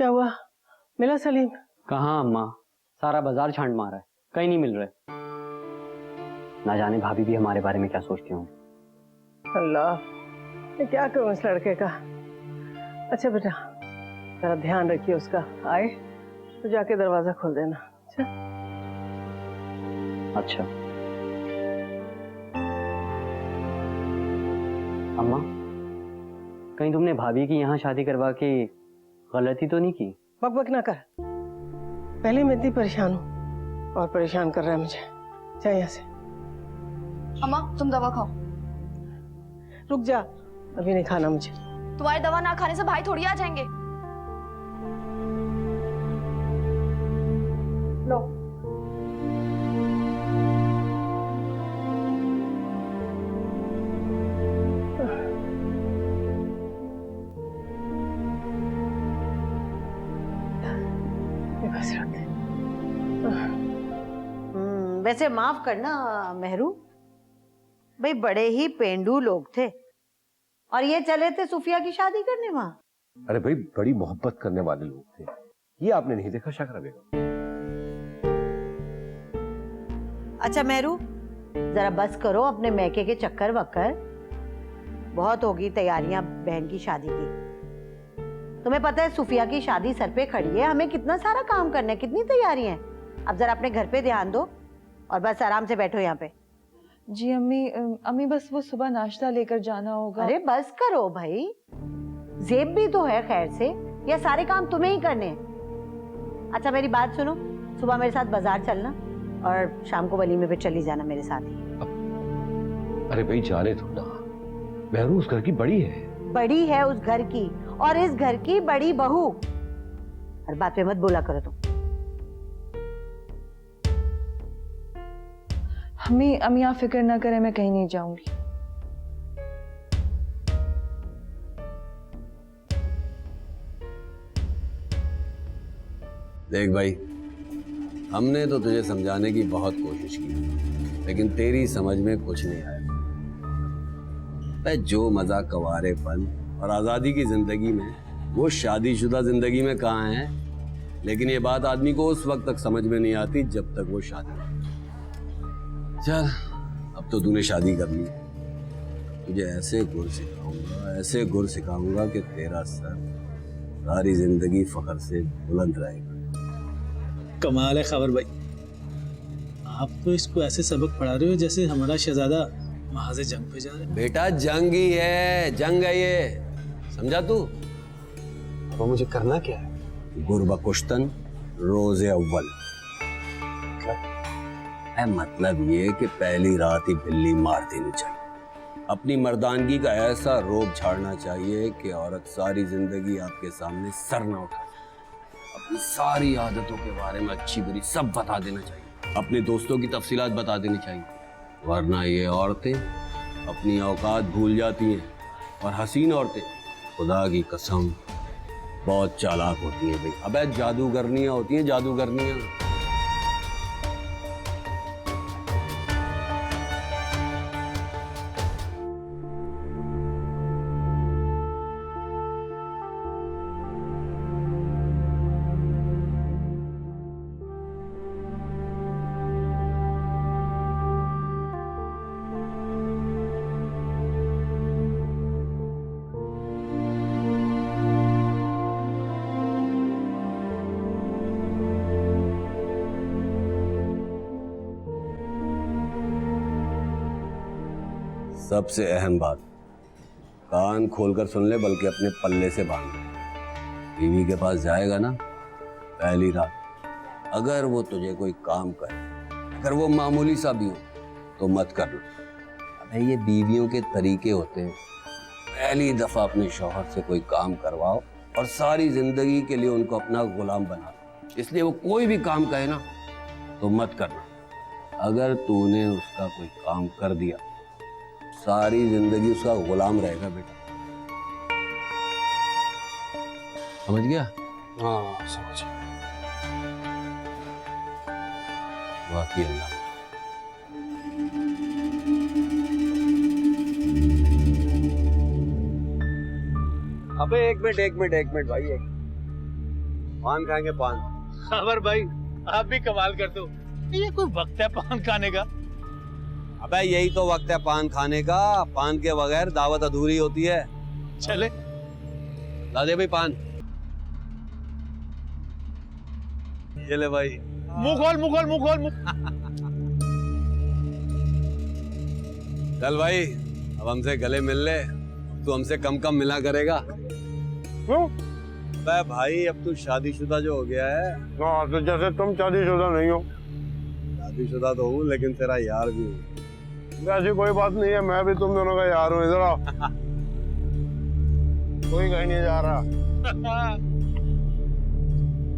क्या हुआ, मिला सलीम? कहाँ अम्मा, सारा बाजार छांट मारा है, कहीं नहीं मिल रहे। ना जाने भाभी भी हमारे बारे में क्या सोचती होंगी। अल्लाह, मैं क्या करूं इस लड़के का। अच्छा बेटा, जरा ध्यान रखिए उसका, आए तो जाके दरवाजा खोल देना। अच्छा अम्मा, कहीं तुमने भाभी की यहाँ शादी करवा के गलती तो नहीं की? बक बक ना कर, पहले मैं इतनी परेशान हूँ और परेशान कर रहा है मुझे। जा यहाँ से। अम्मा तुम दवा खाओ। रुक जा, अभी नहीं खाना मुझे। तुम्हारी दवा ना खाने से भाई थोड़ी आ जाएंगे। लो। वैसे माफ करना मेहरू, भाई बड़े ही पेंडू लोग थे और ये चले थे सुफिया की शादी करने वहां। अरे भाई बड़ी मोहब्बत करने वाले लोग थे, ये आपने नहीं देखा शकरा बेगम? अच्छा मेहरू, जरा बस करो अपने मैके के चक्कर वक्कर, बहुत होगी तैयारियां बहन की शादी की। तुम्हें पता है सुफिया की शादी सर पे खड़ी है, हमें कितना सारा काम करना है, कितनी तैयारियां हैं। अब जरा अपने घर पे ध्यान दो और बस आराम से बैठो यहाँ पे। जी अम्मी बस वो सुबह नाश्ता लेकर जाना होगा। अरे बस करो भाई, जेब भी तो है खैर से, या सारे काम तुम्हें ही करने हैं। अच्छा मेरी बात सुनो, सुबह मेरे साथ बाजार चलना और शाम को वलीमे पे चली जाना मेरे साथ ही। अरे भाई जाने दो ना, मेहरू उस घर की बड़ी है। बड़ी है उस घर की, और इस घर की बड़ी बहू। हर बात पे मत बोला करो तुम। अम्मी आप फिक्र ना करें, मैं कहीं नहीं जाऊंगी। देख भाई, हमने तो तुझे समझाने की बहुत कोशिश की, लेकिन तेरी समझ में कुछ नहीं आया। जो मजा कवारेपन और आजादी की जिंदगी में, वो शादीशुदा जिंदगी में कहाँ है। लेकिन ये बात आदमी को उस वक्त तक समझ में नहीं आती जब तक वो शादी। चल अब तो तूने शादी कर ली, तुझे ऐसे गुर सिखाऊंगा, ऐसे गुर सिखाऊंगा कि तेरा सर सारी जिंदगी फख्र से बुलंद रहेगा। कमाल है खबर भाई, आप तो इसको ऐसे सबक पढ़ा रहे हो जैसे हमारा शहजादा वहां से जंग पे जा रहा है। बेटा जंग ही है, जंग है ये, समझा तू? वो मुझे करना क्या है? गुरबकुश्तन रोजे अव्वल। मतलब ये कि पहली रात ही बिल्ली मार देनी चाहिए। अपनी मर्दानगी का ऐसा रोब झाड़ना चाहिए कि औरत सारी जिंदगी आपके सामने सर ना उठा। अपनी सारी आदतों के बारे में अच्छी बुरी सब बता देना चाहिए, अपने दोस्तों की तफसीलात बता देनी चाहिए, वरना ये औरतें अपनी औकात भूल जाती हैं। और हसीन औरतें खुदा की कसम बहुत चालाक होती हैं भाई। अबे जादूगरनियां होती हैं, जादूगरनियां। सबसे अहम बात, कान खोलकर सुन ले, बल्कि अपने पल्ले से बांध ले। बीवी के पास जाएगा ना पहली रात, अगर वो तुझे कोई काम करे, अगर वो मामूली सा भी हो, तो मत करना। अबे ये बीवियों के तरीके होते हैं, पहली दफा अपने शौहर से कोई काम करवाओ और सारी जिंदगी के लिए उनको अपना गुलाम बना दो। इसलिए वो कोई भी काम कहे ना तो मत करना। अगर तूने उसका कोई काम कर दिया, सारी जिंदगी उसका गुलाम रहेगा बेटा। समझ गया? हाँ समझ गया। वाकई अल्लाह। अबे एक मिनट भाई, एक पान खाएंगे पान। खबर भाई, आप भी कमाल करते हो। ये कोई वक्त है पान खाने का? अबे यही तो वक्त है पान खाने का। पान के बगैर दावत अधूरी होती है। चले। ला दे भाई पान। ये ले भाई। मुंह खोल मुंह खोल मुंह खोल मुंह। चल भाई, अब हमसे गले मिल ले। तू हमसे कम कम मिला करेगा। क्यों? अबे भाई, अब तू शादीशुदा जो हो गया है। हाँ, तो जैसे तुम शादीशुदा नहीं हो। शादीशुदा तो हूँ, लेकिन तेरा यार भी हूँ। ऐसी कोई बात नहीं है, मैं भी तुम दोनों का यार हूँ। इधर आओ। कोई कहीं नहीं जा रहा।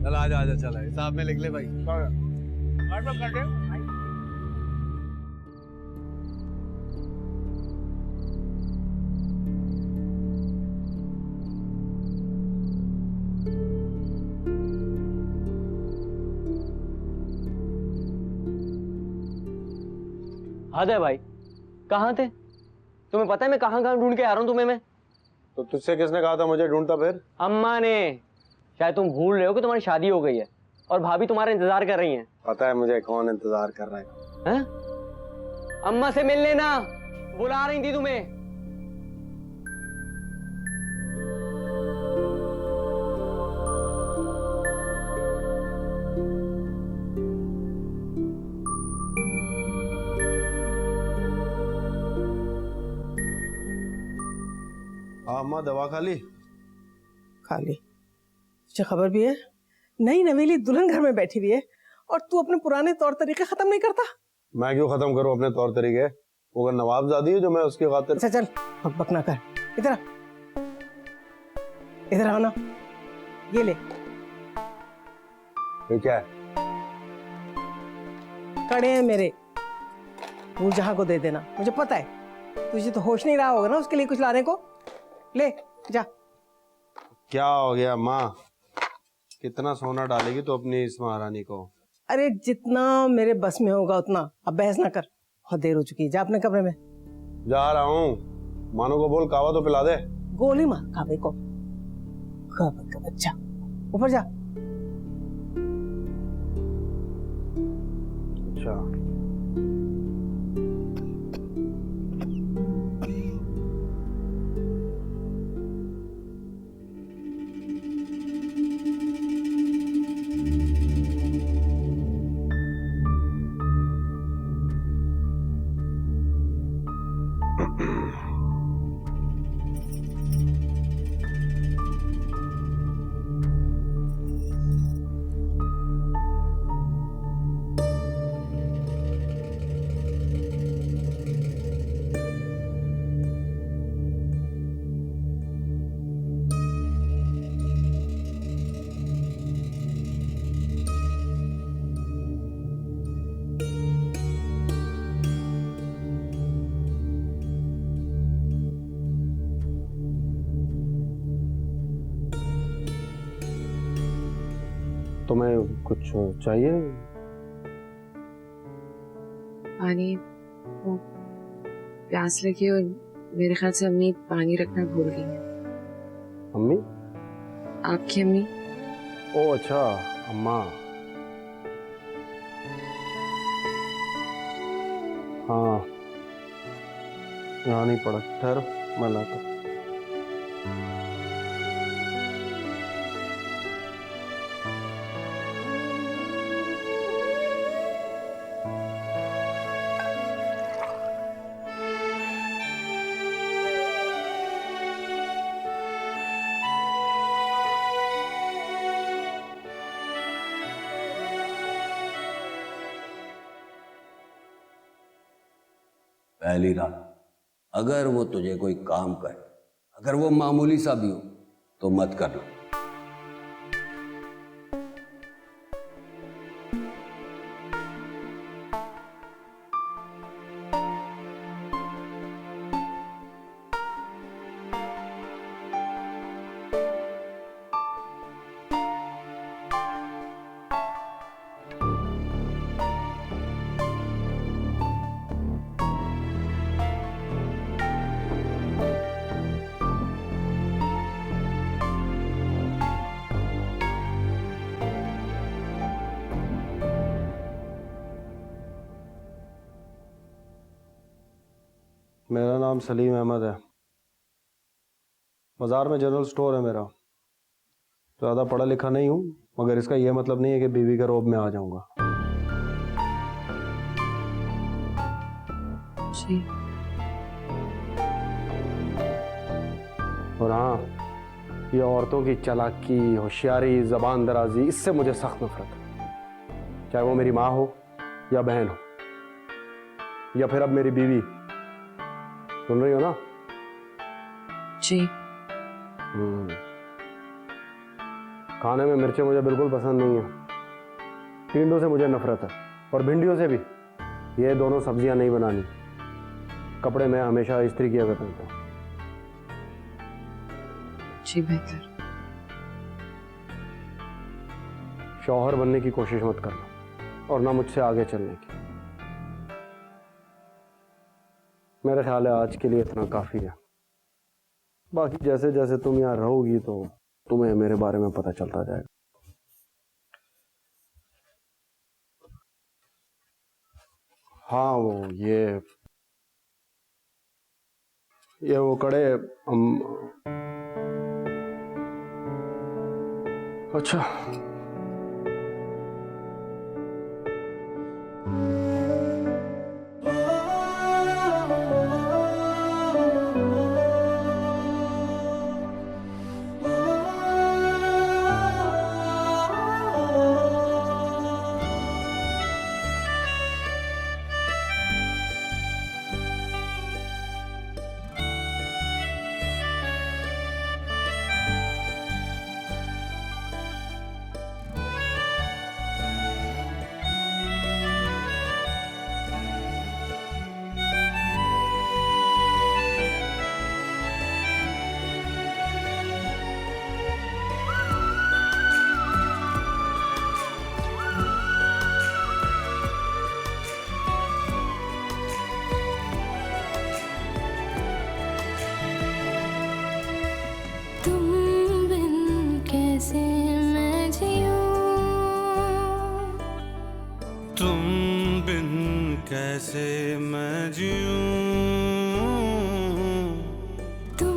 चल आजा आजा, चल हिसाब में लिख ले भाई। हद है भाई, कहाँ थे? तुम्हें पता है मैं कहाँ कहाँ ढूंढ के आ रहा हूँ तुम्हें मैं? तो तुझसे किसने कहा था मुझे ढूंढता फिर? अम्मा ने। शायद तुम भूल रहे हो कि तुम्हारी शादी हो गई है और भाभी तुम्हारा इंतजार कर रही हैं। पता है मुझे कौन इंतजार कर रहा है। हैं? अम्मा से मिल लेना, बुला रही थी तुम्हें। हाँ अम्मा, दवा खा ली? खाली तुझे खबर भी है, नई नवेली दुल्हन घर में बैठी हुई है और तू अपने पुराने तौर तरीके खत्म नहीं करता। मैं क्यों खत्म करूं अपने तौर तरीके? वो अगर नवाबजादी है जो मैं उसकी खातिर। अच्छा चल, अब बकना कर। इधर आ, इधर आओ ना। ये ले, ये क्या है? कड़े हैं मेरे। नूरजहां को दे देना, मुझे पता है तुझे तो होश नहीं रहा होगा ना उसके लिए कुछ लाने को। ले जा। क्या हो गया माँ? कितना सोना डालेगी तो अपनी इस महारानी को? अरे जितना मेरे बस में होगा उतना। अब बहस ना कर, बहुत देर हो चुकी है। जा अपने कमरे में। जा रहा हूँ। मानो को बोल कावा तो पिला दे। गोली मार काबे को, काबे का बच्चा। ऊपर जा। अच्छा, तुम्हें कुछ चाहिए? पानी, वो प्यास लगी और मेरे ख्याल से अम्मी पानी रखना भूल गई है। अम्मी? आपकी अम्मी? ओ अच्छा, अम्मा। हाँ, यहाँ नहीं पड़ा। ठहरो, मैं लाता हूँ। पहली रात, अगर वो तुझे कोई काम करे, अगर वो मामूली सा भी हो, तो मत करना। मेरा नाम सलीम अहमद है। बाजार में जनरल स्टोर है मेरा। ज़्यादा पढ़ा लिखा नहीं हूँ, मगर इसका यह मतलब नहीं है कि बीवी के रोब में आ जाऊंगा। जी। और हाँ, ये औरतों की चालाकी, होशियारी, जबान दराजी, इससे मुझे सख्त नफरत है। चाहे वो मेरी माँ हो या बहन हो या फिर अब मेरी बीवी। सुन रही हो ना? जी। खाने में मिर्चें मुझे बिल्कुल पसंद नहीं है। टिंडों से मुझे नफरत है और भिंडियों से भी। ये दोनों सब्जियां नहीं बनानी। कपड़े मैं हमेशा इस्त्री किया करता हूँ। जी बेहतर। शौहर बनने की कोशिश मत करना और ना मुझसे आगे चलने की। मेरे ख्याल है आज के लिए इतना काफी है। बाकी जैसे जैसे तुम यहाँ रहोगी तो तुम्हें मेरे बारे में पता चलता जाएगा। हाँ, वो कड़े अच्छा। कैसे मैं जीऊं, तुम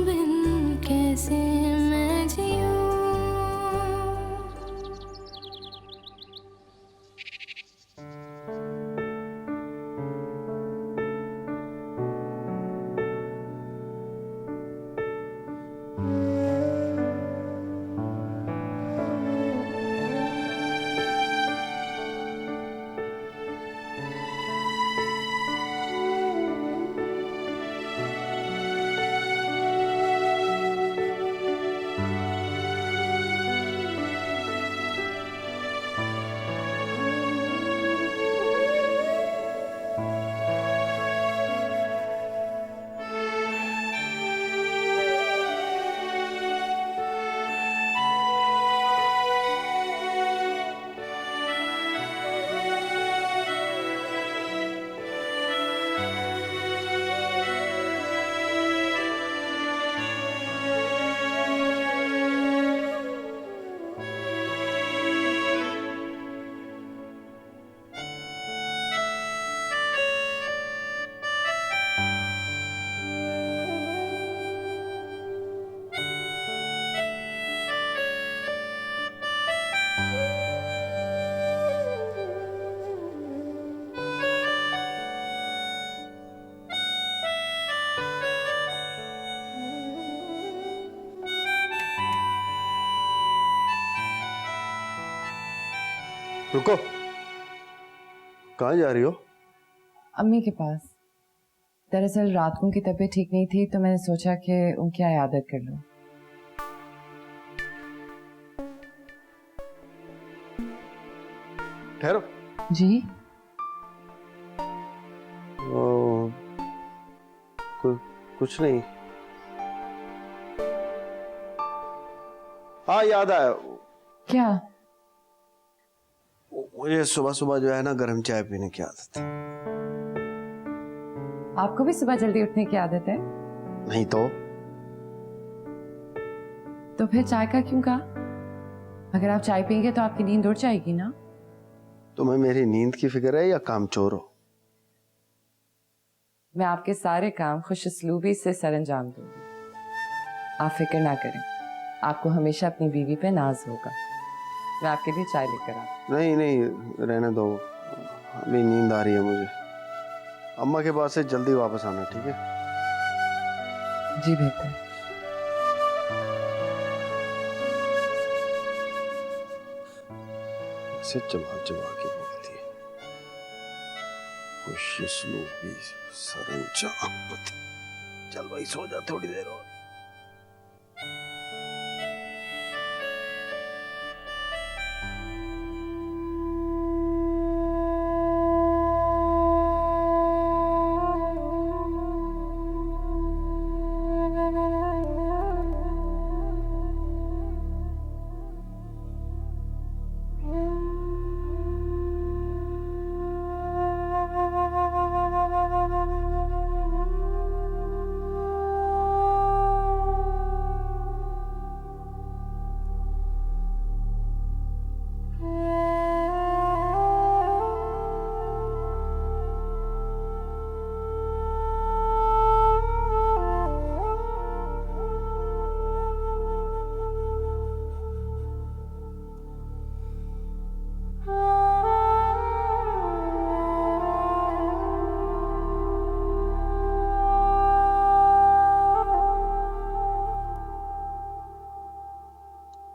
बिन कैसे मैं जीऊं। रुको, कहाँ जा रही हो? अम्मी के पास। दरअसल रात को उनकी तबीयत ठीक नहीं थी तो मैंने सोचा कि उनकी इयादत कर लूं। ठहरो। जी। कुछ नहीं। हाँ, याद आया। क्या? मुझे सुबह सुबह जो है ना गर्म चाय पीने की आदत है। आपको भी सुबह जल्दी उठने की आदत है? नहीं तो फिर चाय का क्यों कहा? अगर आप चाय पियेंगे तो आपकी नींद उड़ जाएगी ना। तुम्हें मेरी नींद की फिक्र है या कामचोर हो? मैं आपके सारे काम खुशउस्लूबी से सरअंजाम दूंगी। आप फिक्र ना करें, आपको हमेशा अपनी बीवी पे नाज होगा। मैं आपके लिए चाय लेकर आता। नहीं नहीं, रहने दो, अभी नींद आ रही है मुझे। अम्मा के पास से जल्दी वापस आना, ठीक है? जी बेहतर। ऐसे चबा चबा के बोलती है, खुशउस्लूबी सरंजाम। चल भाई सो जा थोड़ी देर और।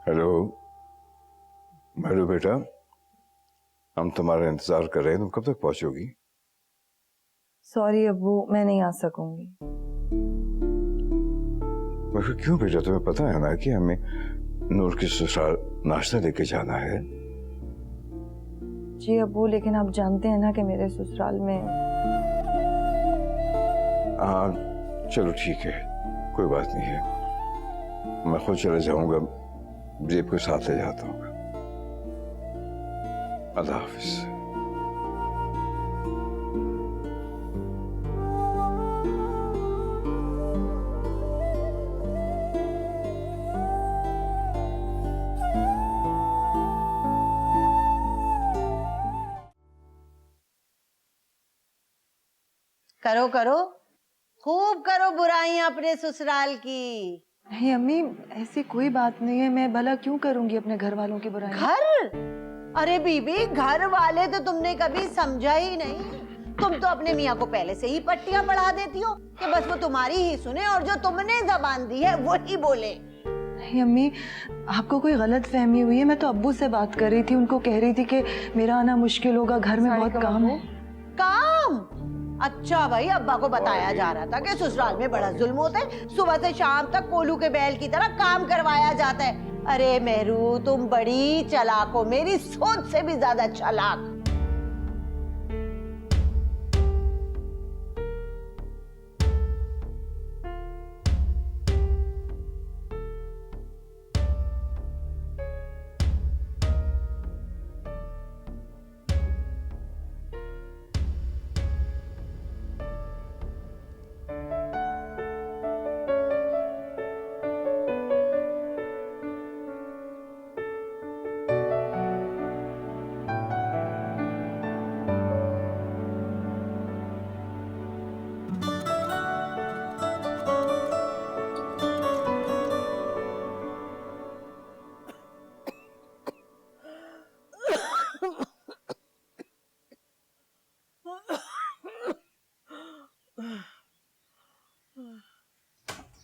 हेलो मैरू बेटा, हम तुम्हारा इंतजार कर रहे हैं, तुम कब तक पहुंचोगी? सॉरी अब्बू, मैं नहीं आ सकूंगी। मगर क्यों बेटा, तुम्हें पता है ना कि हमें नूर के ससुराल नाश्ता लेके जाना है। जी अब्बू, लेकिन आप जानते हैं ना कि मेरे ससुराल में। हाँ चलो ठीक है, कोई बात नहीं है, मैं खुद चले जाऊंगा, जेब को साथ ले जाता हूँ। अल्लाह हाफिज। करो करो, खूब करो बुराइयां अपने ससुराल की। नहीं अम्मी, ऐसी कोई बात नहीं है, मैं भला क्यों करूंगी अपने घर वालों की बुराई। घर? अरे बीबी, घर वाले तो तुमने कभी समझा ही नहीं। तुम तो अपने मियाँ को पहले से ही पट्टियां पढ़ा देती हो कि बस वो तुम्हारी ही सुने और जो तुमने जबान दी है वो ही बोले। नहीं अम्मी, आपको कोई गलत फहमी हुई है। मैं तो अब्बू से बात कर रही थी, उनको कह रही थी कि मेरा आना मुश्किल होगा, घर में बहुत काम है। काम? अच्छा भाई, अब्बा को बताया जा रहा था कि ससुराल में बड़ा जुल्म होता है, सुबह से शाम तक कोलू के बैल की तरह काम करवाया जाता है। अरे मेहरू, तुम बड़ी चालाक हो, मेरी सोच से भी ज्यादा चालाक।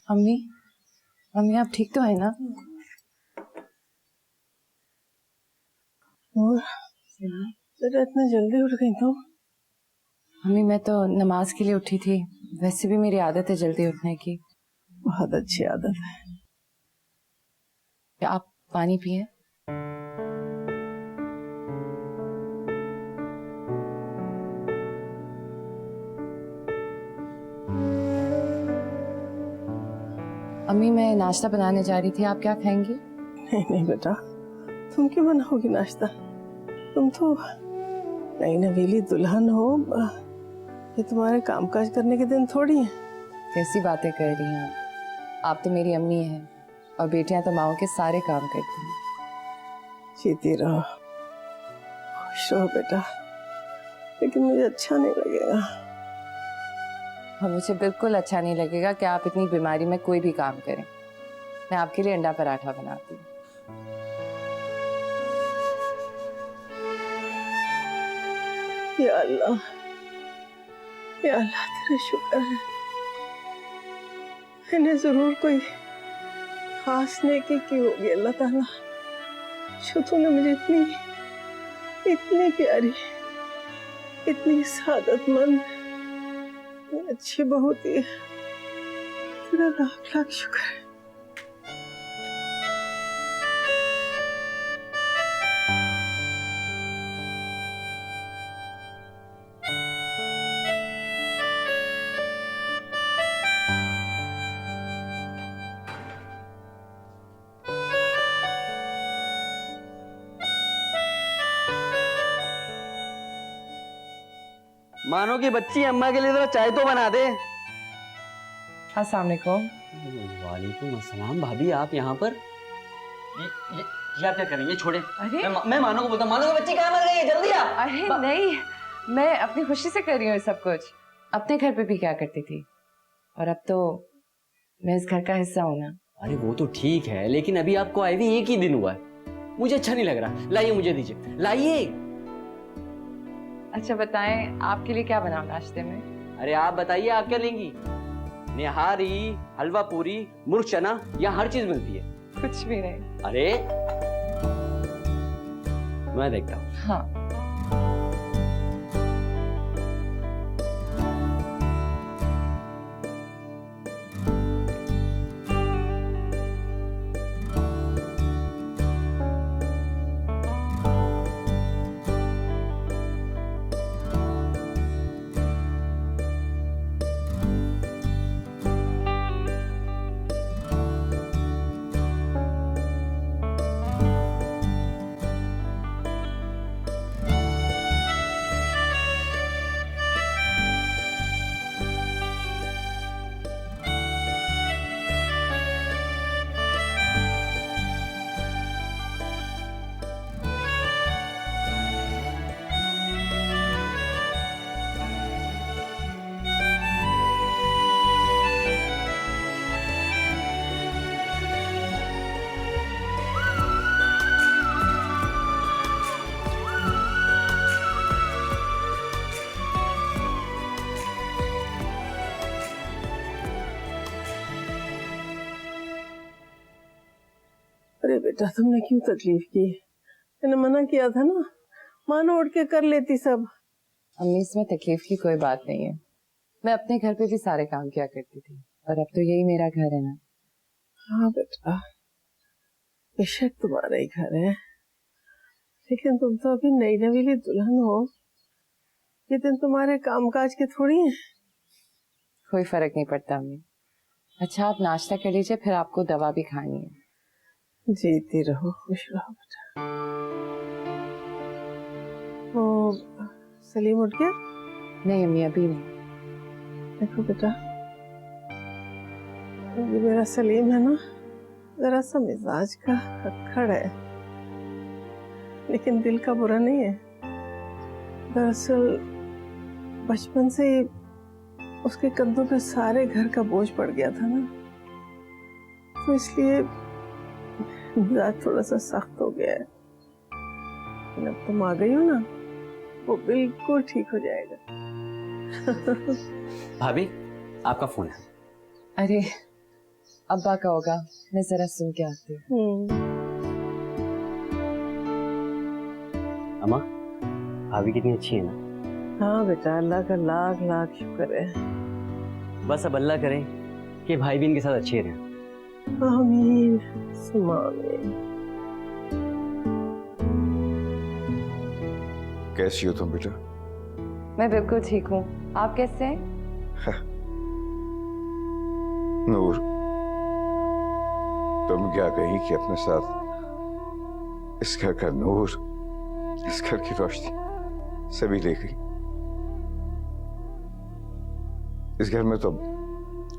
अम्मी, अम्मी आप ठीक तो है ना? और बेटा इतना जल्दी उठ गई तुम? अम्मी मैं तो नमाज के लिए उठी थी, वैसे भी मेरी आदत है जल्दी उठने की। बहुत अच्छी आदत है। क्या आप पानी पिए? अम्मी मैं नाश्ता बनाने जा रही थी, आप क्या खाएंगी? नहीं नहीं बेटा, तुम क्यों बनाओगी नाश्ता? तुम तो नई नवेली दुल्हन हो, ये तुम्हारे कामकाज करने के दिन थोड़ी है। कैसी बातें कर रही हैं आप तो मेरी अम्मी हैं और बेटियां तो माओ के सारे काम करती हैं। जीती रहो, खुश रहो बेटा, लेकिन मुझे अच्छा नहीं लगेगा। और मुझे बिल्कुल अच्छा नहीं लगेगा कि आप इतनी बीमारी में कोई भी काम करें। मैं आपके लिए अंडा पराठा बनाती हूँ। या अल्लाह, या अल्लाह तेरा शुक्र है, इन्हें जरूर कोई खास नेकी की होगी अल्लाह ताला, जो तूने मुझे इतनी इतनी प्यारी, इतनी सादतमंद, इतनी अच्छी बहू दी है। तेरा लाख लाख शुक्र है। मानो की बच्ची, अम्मा के लिए जरा चाय तो बना दे। अस्सलाम वालेकुम। वालेकुम अस्सलाम। भाभी आप यहाँ पर? ये आप क्या करेंगे? छोड़े। अरे मैं मानो को बोलता हूँ, मानो की बच्ची कहाँ मर गई है, जल्दी आ। अरे नहीं, मैं अपनी खुशी से कर रही हूँ सब कुछ। अपने घर पे भी क्या करती थी, और अब तो मैं इस घर का हिस्सा हूँ ना। अरे वो तो ठीक है, लेकिन अभी आपको आए भी एक ही दिन हुआ है, मुझे अच्छा नहीं लग रहा। लाइए, मुझे दीजिए, लाइए। अच्छा बताएं, आपके लिए क्या बनाऊं नाश्ते में? अरे आप बताइए, आप क्या लेंगी? निहारी, हलवा पूरी, मुर्ग चना, यहाँ हर चीज मिलती है। कुछ भी नहीं। अरे मैं देखता हूँ। हाँ। अरे बेटा, तुमने क्यों तकलीफ की? मैंने मना किया था ना, मानो उठ के कर लेती सब। अम्मी, इसमें तकलीफ की कोई बात नहीं है। मैं अपने घर पे भी सारे काम किया करती थी, और अब तो यही मेरा घर है ना। हाँ बेटा, बेशक तुम्हारा ही घर है, लेकिन तुम तो अभी नई नवीली दुल्हन हो। ये दिन तुम्हारे कामकाज के थोड़ी हैं। कोई फर्क नहीं पड़ता अम्मी। अच्छा आप नाश्ता कर लीजिए, फिर आपको दवा भी खानी है। जीती रहो, खुश रहो बेटा। वो सलीम उठ गया? नहीं अम्मी, अभी नहीं। देखो बेटा, ये मेरा सलीम है ना, जरा सा मिजाज का खक्खड़ है, लेकिन दिल का बुरा नहीं है। दरअसल बचपन से ही उसके कंधों पे सारे घर का बोझ पड़ गया था ना, तो इसलिए मिजाज थोड़ा सा सख्त हो गया है। लेकिन अब तुम आ गई हो ना, वो बिल्कुल ठीक हो जाएगा। भाभी आपका फोन है। अरे अब्बा का होगा, मैं जरा सुन के आती हूँ। अम्मा, भाभी कितनी अच्छी है ना? हाँ बेटा, अल्लाह का लाख लाख शुक्र है। बस अब अल्लाह करे कि भाई भी इनके साथ अच्छे रहें। आमीन सुम्मा आमीन। कैसी हो तुम बेटा? मैं बिल्कुल ठीक हूँ, आप कैसे हैं? नूर, तुम क्या कही कि अपने साथ इस घर का नूर, इस घर की रोशनी सभी ले गई। इस घर में तो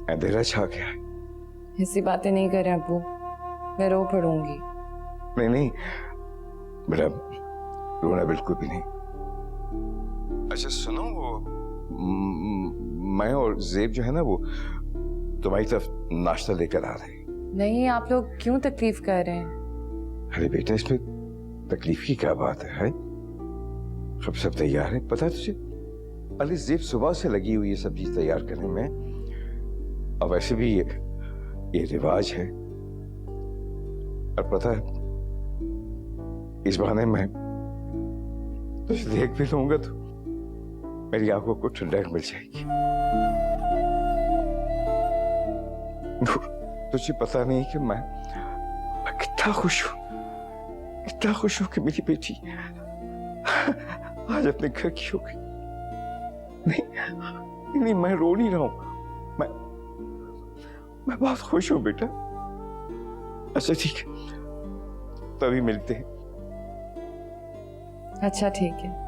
अंधेरा छा गया है। ऐसी बातें नहीं करें अब्बू, मैं रो पड़ूंगी। नहीं नहीं बेटा, रोना बिल्कुल भी नहीं। अच्छा सुनो, वो मैं और जेब जो है ना वो तुम्हारी तरफ नाश्ता लेकर आ रहे हैं। नहीं, आप लोग क्यों तकलीफ कर रहे हैं? अरे बेटा, इसमें तकलीफ की क्या बात है? सब तैयार है, पता है तुझे? अरे जेब सुबह से लगी हुई है सब चीज तैयार करने में। और वैसे भी ये रिवाज है। और पता है, इस बहाने में तुझे देख भी लूंगा तो मेरी आंखों को ठंडक मिल जाएगी। तुझे पता नहीं कि मैं कितना खुश हूं, कितना खुश हूं कि मेरी बेटी आज अपने घर की हो गई। नहीं, मैं रो नहीं रहा हूं, मैं बहुत खुश हूं बेटा। अच्छा ठीक है, तभी मिलते हैं। अच्छा ठीक है।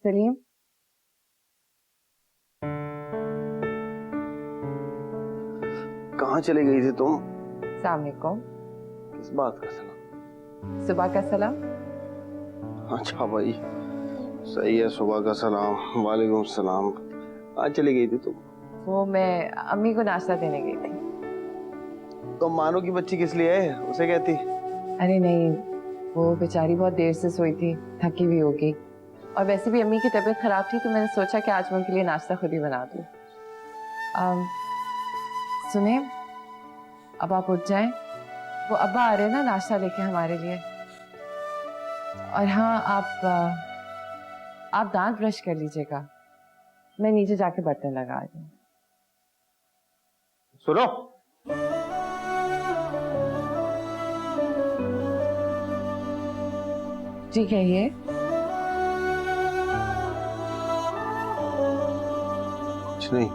सलीम, कहाँ चली गई थी तुम? अस्सलाम वालेकुम। किस बात का सलाम? सुबह का सलाम। अच्छा भाई, सही है, सुबह का सलाम। वालेकुम सलाम। कहाँ चली गई थी तुम? वो मैं अम्मी को नाश्ता देने गई थी। तो मानो की बच्ची किस लिए है, उसे कहती? अरे नहीं, वो बेचारी बहुत देर से सोई थी, थकी हुई होगी। और वैसे भी अम्मी की तबीयत खराब थी तो मैंने सोचा कि आज मैं उनके लिए नाश्ता खुद ही बना दूँ। सुने, अब आप उठ जाएं, वो अब्बा आ रहे हैं ना नाश्ता लेके हमारे लिए। और हाँ, आप दांत ब्रश कर लीजिएगा, मैं नीचे जाके बर्तन लगा रही हूँ। सुनो, जी कहिए। कुछ नहीं।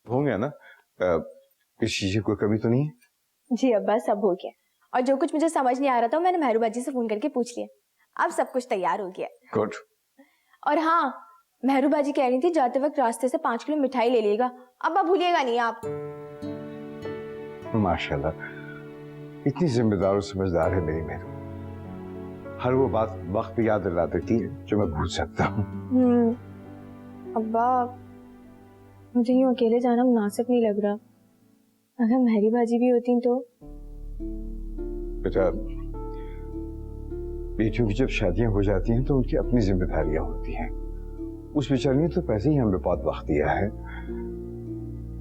हो गया ना? इस चीज को कभी तो नहीं? जी अब्बा, सब हो गया। और जो कुछ मुझे समझ नहीं आ रहा था मैंने मेहरू बाजी से फोन करके पूछ लिया। अब सब कुछ तैयार हो गया। गुड। और हाँ, मेहरू बाजी कह रही थी जाते वक्त रास्ते से 5 किलो मिठाई ले लीजिएगा। अब्बा भूलिएगा नहीं आप। माशाल्लाह, इतनी जिम्मेदार और समझदार है मेरी मेहरू। हर वो बात वक्त पे याद दिला देती है जो मैं भूल सकता हूँ। अब्बा, मुझे यूं अकेले जाना मुनासिब नहीं लग रहा। अगर मेहरी बाजी भी होती तो। बेटा, बेटियों की जब शादियां हो जाती हैं तो उनकी अपनी जिम्मेदारियां होती हैं। उस बेचारी ने तो पैसे ही हमें बहुत वक्त दिया है,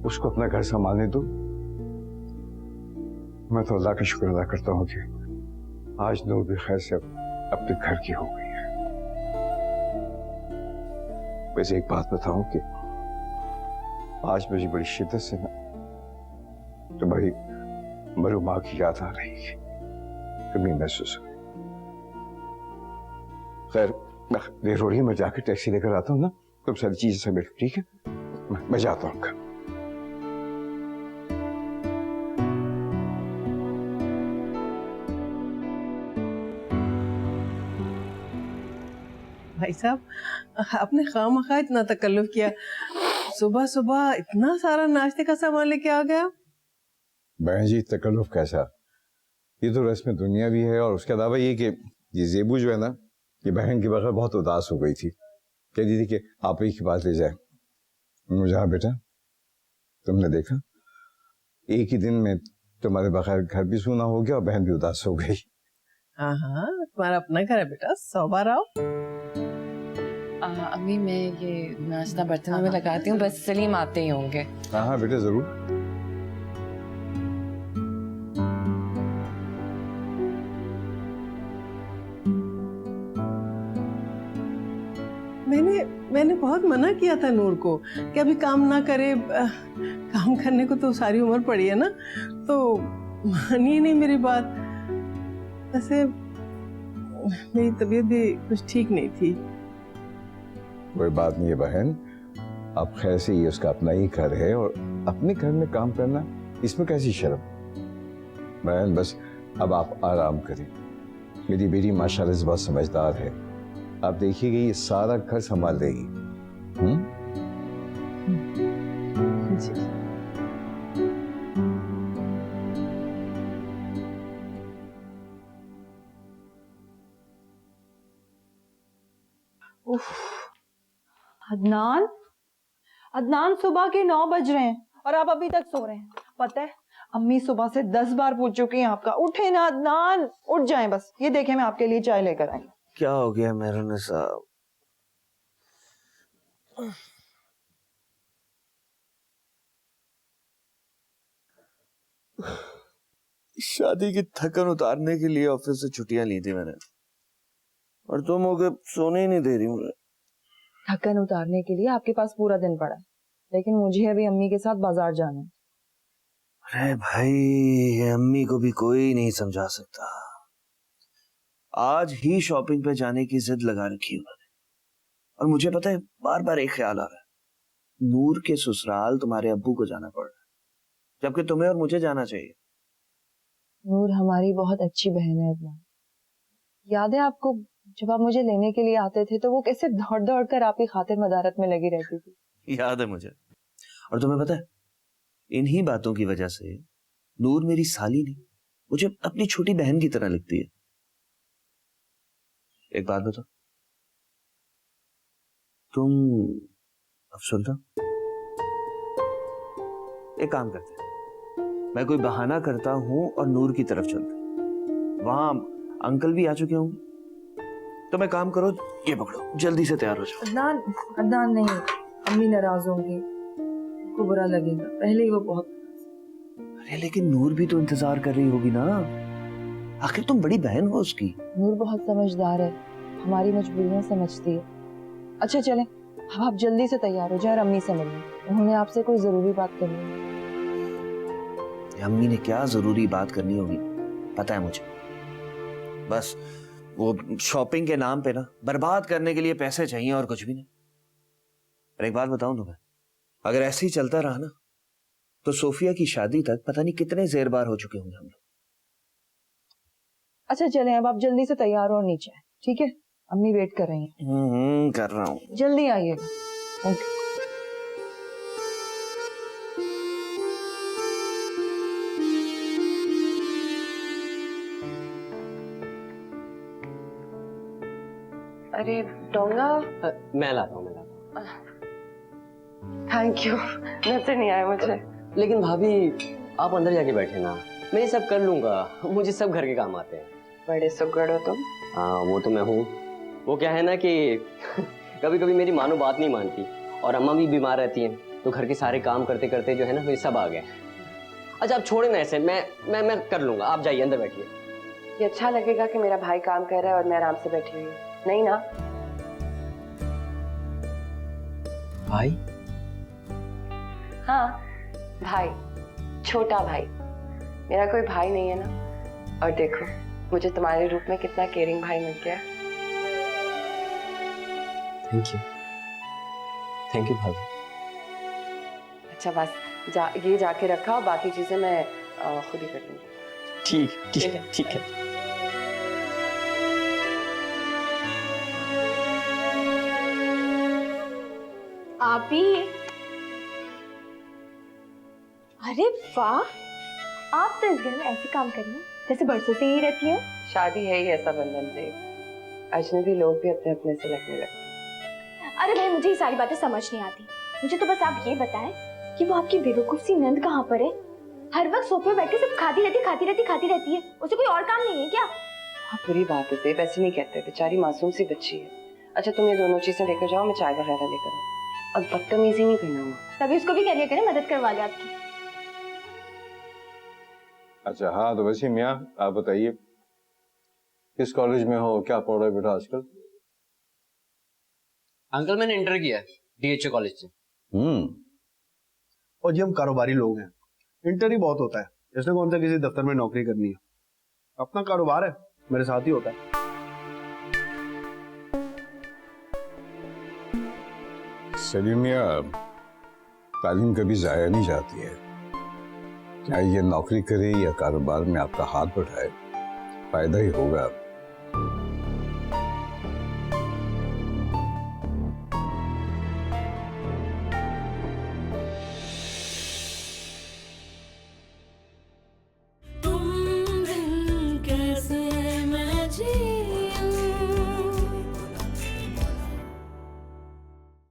उसको अपना घर संभालने दो। मैं तो अल्लाह का शुक्र अदा करता हूँ कि आज नूर भी खैर से अपने घर की हो गई है। वैसे एक बात बताऊं कि आज मुझे बड़ी शिद्दत से ना तुम्हारी मरू माँ की याद आ रही है, कमी महसूस हुई। खैर, देर हो रही है, मैं जाकर टैक्सी लेकर आता हूँ ना, तुम सारी चीजें समेट, ठीक है? मैं जाता हूँ। भाई साहब, आपने खामखा इतना तकल्लुफ किया, सुबह सुबह इतना सारा नाश्ते का सामान लेके आ गया। बहन जी तकल्लुफ कैसा, ये तो रस्म दुनिया भी है। और उसके अलावा ये कि ये ज़ेबू जो है ना, ये बहन के बगैर बहुत उदास हो गई थी, कह रही थी कि आप ही की बात ले जाए। मुझे बेटा, तुमने देखा एक ही दिन में तुम्हारे बगैर घर भी सूना हो गया और बहन भी उदास हो गई। हाँ हाँ, तुम्हारा अपना घर है बेटा, 100 बार आओ। अम्मी मैं ये नाश्ता बर्तनों में लगाती हूँ, बस सलीम आते ही होंगे। हाँ हाँ बेटा जरूर। मैंने बहुत मना किया था नूर को कि अभी काम ना करे, काम करने को तो सारी उम्र पड़ी है ना, तो मानी नहीं मेरी बात। वैसे मेरी तबीयत भी कुछ ठीक नहीं थी। कोई बात नहीं है बहन, अब खैर से ये उसका अपना ही घर है और अपने घर में काम करना इसमें कैसी शर्म। बहन बस अब आप आराम करें, मेरी बेटी माशाल्लाह से बहुत समझदार है, आप देखिएगा ये सारा घर संभाल देगी। अदनान, अदनान सुबह के 9 बज रहे हैं और आप अभी तक सो रहे हैं। पता है अम्मी सुबह से 10 बार पूछ चुकी हैं आपका। उठे ना अदनान, उठ जाएं बस। ये देखें मैं आपके लिए चाय लेकर आई। क्या हो गया मेहरुन साहब? शादी की थकन उतारने के लिए ऑफिस से छुट्टियां ली थी मैंने, और तुम हो के सोने ही नहीं दे रही मुझे। थकन उतारने के लिए आपके पास पूरा दिन पड़ा है, लेकिन मुझे अभी अम्मी के साथ बाजार जाना है। अरे भाई, अम्मी को भी कोई नहीं समझा सकता। आज ही शॉपिंग पे जाने की जिद लगा रखी उन्होंने, और मुझे पता है बार बार एक ख्याल आ रहा है, नूर के ससुराल तुम्हारे अब्बू को जाना पड़ रहा है, जबकि तुम्हें और मुझे जाना चाहिए। नूर हमारी बहुत अच्छी बहन है अदनान। याद है आपको जब आप मुझे लेने के लिए आते थे तो वो कैसे दौड़ दौड़ कर आपकी खातिर मदारत में लगी रहती थी। याद है मुझे। और तुम्हें पता है इन्हीं बातों की वजह से नूर मेरी साली नहीं, मुझे अपनी छोटी बहन की तरह लगती है। एक बात बताओ, तुम अफसरदा? एक काम करते हैं, मैं कोई बहाना करता हूं और नूर की तरफ चलते। वहां अंकल भी आ चुके होंगे, तो मैं काम करो, ये पकड़ो, जल्दी से तैयार हो जाओ। अदनान, अदनान नहीं, अम्मी नाराज होंगी, उनको बुरा लगेगा। पहले ही वो बहुत। अरे लेकिन नूर भी तो इंतजार कर रही होगी ना, आखिर तुम बड़ी बहन हो उसकी। नूर बहुत समझदार है, हमारी मजबूरियां समझती है। अच्छा चलें, अब आप जल्दी से तैयार हो जाए और अम्मी से मिलें, उन्होंने आपसे कोई जरूरी बात करनी है। अम्मी ने क्या जरूरी बात करनी होगी पता है मुझे, बस वो शॉपिंग के नाम पे ना बर्बाद करने के लिए पैसे चाहिए और कुछ भी नहीं। और एक बात बताऊं तुम्हें, अगर ऐसे ही चलता रहा ना तो सोफिया की शादी तक पता नहीं कितने ज़ेर बार हो चुके होंगे हम लोग। अच्छा चलें, अब आप जल्दी से तैयार हो और नीचे आए, ठीक है? अम्मी वेट कर रही हैं। कर रहा हूँ, जल्दी आइएगा। ओके। अरे डोंगा, मैं लाता हूँ। थैंक यू, नजर नहीं आया मुझे। लेकिन भाभी आप अंदर जाके बैठे ना, मैं ये सब कर लूंगा, मुझे सब घर के काम आते हैं। बड़े सुगड़ हो तुम। हाँ वो तो मैं हूँ। वो क्या है ना कि कभी कभी मेरी मानो बात नहीं मानती, और अम्मा भी बीमार रहती हैं, तो घर के सारे काम करते करते जो है ना ये सब आ गए। अच्छा आप छोड़े ना ऐसे, मैं कर लूंगा, आप जाइए अंदर बैठिए। ये अच्छा लगेगा कि मेरा भाई काम कर रहा है और मैं आराम से बैठी हुई हूँ, नहीं ना? भाई? हाँ भाई, छोटा भाई। मेरा कोई भाई नहीं है ना, और देखो मुझे तुम्हारे रूप में कितना केयरिंग भाई मिल गया। थैंक यू भाभी। अच्छा बस ये जाके रखा, और बाकी चीजें मैं खुद ही कर लूंगी। ठीक है। आप ही? अरे वाह, आप तो इस घर में ऐसे काम कर रही हैं जैसे बरसों से ही रहती हो। शादी है ही ऐसा बंधन से, अजनबी लोग भी अपने अपने से लगने लगते हैं। अरे भाई मुझे ये सारी बातें समझ नहीं आती। मुझे तो बस आप ये बताएं कि वो आपकी बेवकूफ सी नंद कहाँ पर है? हर वक्त सोफे पे बैठ के सिर्फ खाती रहती है। उसे कोई और काम नहीं है क्या? बहुत बुरी बात है ज़ेब, ऐसे नहीं कहते, बेचारी मासूम सी बच्ची है। अच्छा तुम ये दोनों चीजें लेकर जाओ, मैं चाय वगैरह लेकर आऊँ। और बदतमीजी नहीं करना हुआ। तभी उसको भी कह लिया करें मदद करवा ले आपकी। अच्छा हाँ, तो वैसे मियाँ आप बताइए किस कॉलेज में हो, क्या पढ़ रहे हो बेटा आजकल? अंकल मैंने इंटर किया है DHA कॉलेज से। और जी हम कारोबारी लोग हैं, इंटर ही बहुत होता है। इसने कौन सा किसी दफ्तर में नौकरी करनी है, अपना कारोबार है, मेरे साथ ही होता है। सलीम मियाँ, तालीम कभी जाया नहीं जाती है। चाहे ये नौकरी करे या कारोबार में आपका हाथ बढ़ाए, फायदा ही होगा।